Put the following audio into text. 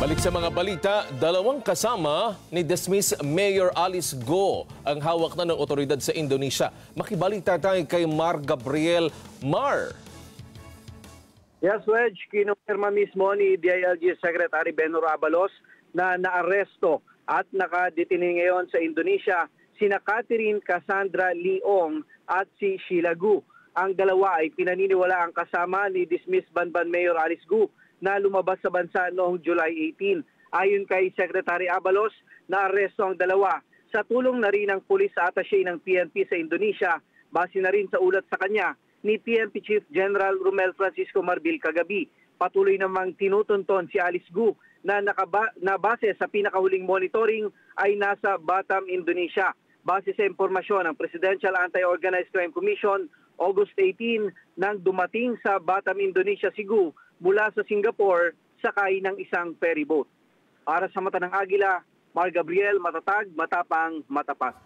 Balik sa mga balita, dalawang kasama ni dismiss Mayor Alice Go ang hawak na ng otoridad sa Indonesia. Makibalita tayo kay Mar Gabriel. Mar! Yes, Wedge, kinumpirma mismo ni DILG Secretary Benhur Abalos na naaresto at nakadetine ngayon sa Indonesia sina Catherine Cassandra Leong at si Sheila Gu. Ang dalawa ay pinaniniwala ang kasama ni dismissed Banban Mayor Alice Gu na lumabas sa bansa noong July 18. Ayon kay Secretary Abalos, naaresto ang dalawa sa tulong na rin ng pulis attaché ng PNP sa Indonesia, base na rin sa ulat sa kanya ni PNP Chief General Romel Francisco Marbil kagabi. Patuloy namang tinutunton si Alice Gu na base sa pinakahuling monitoring ay nasa Batam, Indonesia. Base sa impormasyon ng Presidential Anti-Organized Crime Commission, August 18 nang dumating sa Batam, Indonesia si Gu mula sa Singapore sakay ng isang ferry boat. Para sa Mata ng Agila, Mar Gabriel, matatag, matapang, matapat.